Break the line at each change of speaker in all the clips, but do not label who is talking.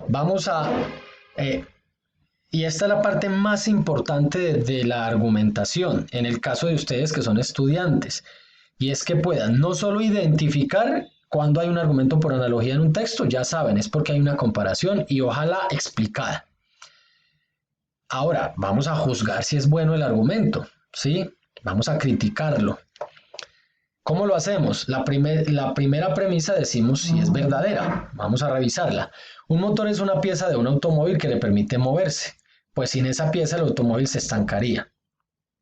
Vamos a... eh, y esta es la parte más importante de la argumentación, en el caso de ustedes que son estudiantes, y es que puedan no solo identificar cuando hay un argumento por analogía en un texto, ya saben, es porque hay una comparación y ojalá explicada. Ahora, vamos a juzgar si es bueno el argumento, ¿sí? Vamos a criticarlo. ¿Cómo lo hacemos? La primera premisa decimos si es verdadera. Vamos a revisarla. Un motor es una pieza de un automóvil que le permite moverse. Pues sin esa pieza el automóvil se estancaría.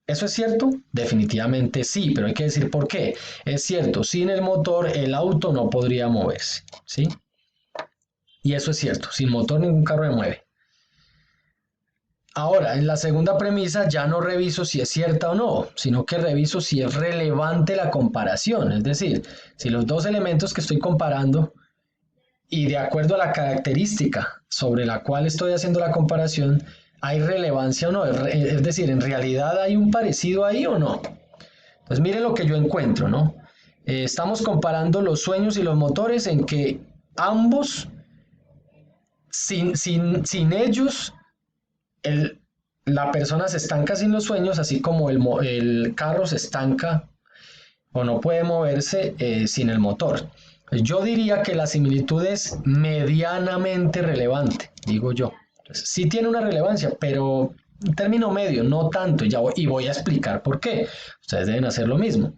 ¿Eso es cierto? Definitivamente sí, pero hay que decir por qué. Es cierto, sin el motor el auto no podría moverse, ¿sí? Y eso es cierto, sin motor ningún carro se mueve. Ahora, en la segunda premisa ya no reviso si es cierta o no, sino que reviso si es relevante la comparación. Es decir, si los dos elementos que estoy comparando y de acuerdo a la característica sobre la cual estoy haciendo la comparación, hay relevancia o no. Es decir, en realidad hay un parecido ahí o no. Entonces miren lo que yo encuentro, ¿no? Estamos comparando los sueños y los motores en que ambos, sin ellos, el, la persona se estanca sin los sueños, así como el carro se estanca o no puede moverse sin el motor. Yo diría que la similitud es medianamente relevante, digo yo. Entonces, sí tiene una relevancia, pero en término medio, no tanto, y voy a explicar por qué. Ustedes deben hacer lo mismo.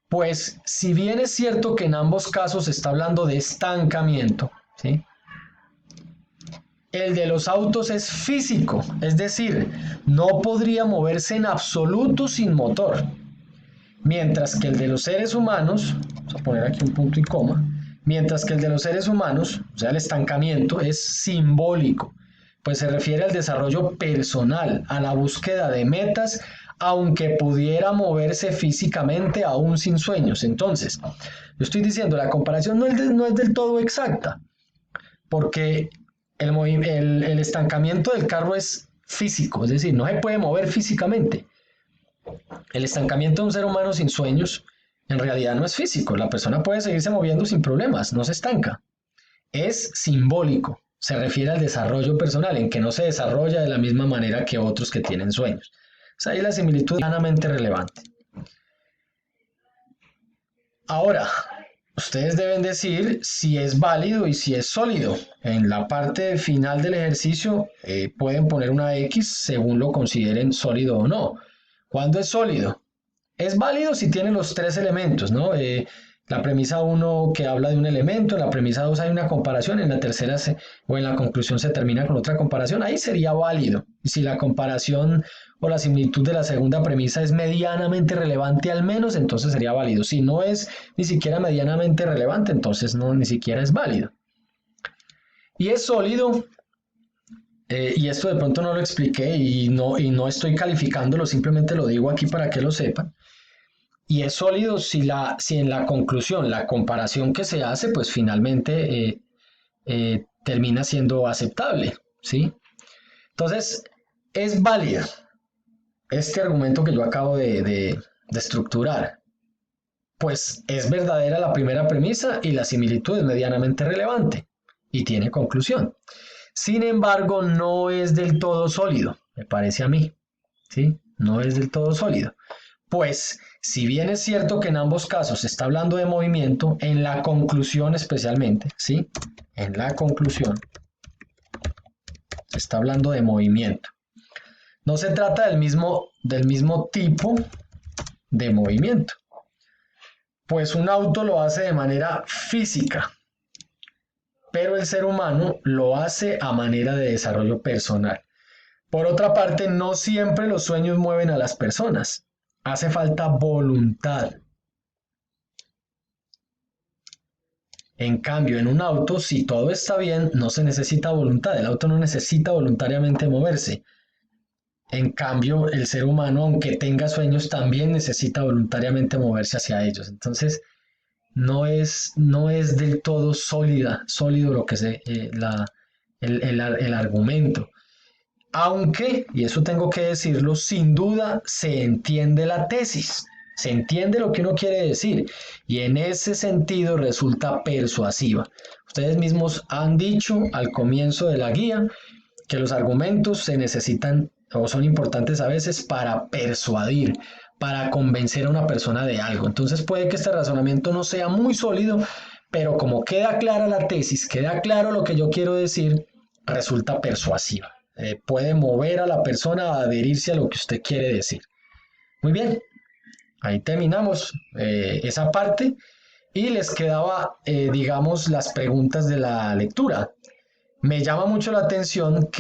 Pues si bien es cierto que en ambos casos se está hablando de estancamiento, ¿sí? El de los autos es físico, es decir, no podría moverse en absoluto sin motor. Mientras que el de los seres humanos, vamos a poner aquí un punto y coma, mientras que el de los seres humanos, o sea, el estancamiento es simbólico, pues se refiere al desarrollo personal, a la búsqueda de metas, aunque pudiera moverse físicamente aún sin sueños. Entonces, yo estoy diciendo, la comparación no es del todo exacta, porque el estancamiento del carro es físico, es decir, no se puede mover físicamente. El estancamiento de un ser humano sin sueños en realidad no es físico. La persona puede seguirse moviendo sin problemas, no se estanca. Es simbólico. Se refiere al desarrollo personal, en que no se desarrolla de la misma manera que otros que tienen sueños. O sea, ahí la similitud es plenamente relevante. Ahora, ustedes deben decir si es válido y si es sólido. En la parte final del ejercicio pueden poner una X según lo consideren sólido o no. ¿Cuándo es sólido? Es válido si tiene los tres elementos, ¿no? La premisa 1 que habla de un elemento, en la premisa 2 hay una comparación, en la tercera o en la conclusión se termina con otra comparación, ahí sería válido. Y si la comparación o la similitud de la segunda premisa es medianamente relevante al menos, entonces sería válido. Si no es ni siquiera medianamente relevante, entonces no, ni siquiera es válido. Y es sólido, y esto de pronto no lo expliqué y no estoy calificándolo, simplemente lo digo aquí para que lo sepan. Y es sólido si en la conclusión, la comparación que se hace, pues finalmente termina siendo aceptable, ¿sí? Entonces, es válido este argumento que yo acabo de estructurar. Pues es verdadera la primera premisa y la similitud es medianamente relevante y tiene conclusión. Sin embargo, no es del todo sólido, me parece a mí, ¿sí? No es del todo sólido. Pues, si bien es cierto que en ambos casos se está hablando de movimiento, en la conclusión especialmente, ¿sí? En la conclusión se está hablando de movimiento. No se trata del mismo tipo de movimiento, pues un auto lo hace de manera física, pero el ser humano lo hace a manera de desarrollo personal. Por otra parte, no siempre los sueños mueven a las personas. Hace falta voluntad. En cambio, en un auto, si todo está bien, no se necesita voluntad. El auto no necesita voluntariamente moverse. En cambio, el ser humano, aunque tenga sueños, también necesita voluntariamente moverse hacia ellos. Entonces, no es del todo sólido lo que el argumento. Aunque, y eso tengo que decirlo, sin duda se entiende la tesis. se entiende lo que uno quiere decir y en ese sentido resulta persuasiva. Ustedes mismos han dicho al comienzo de la guía que los argumentos se necesitan o son importantes a veces para persuadir, para convencer a una persona de algo. Entonces puede que este razonamiento no sea muy sólido, pero como queda clara la tesis, queda claro lo que yo quiero decir, resulta persuasiva. Puede mover a la persona a adherirse a lo que usted quiere decir. Muy bien, ahí terminamos esa parte y les quedaba, digamos, las preguntas de la lectura. Me llama mucho la atención que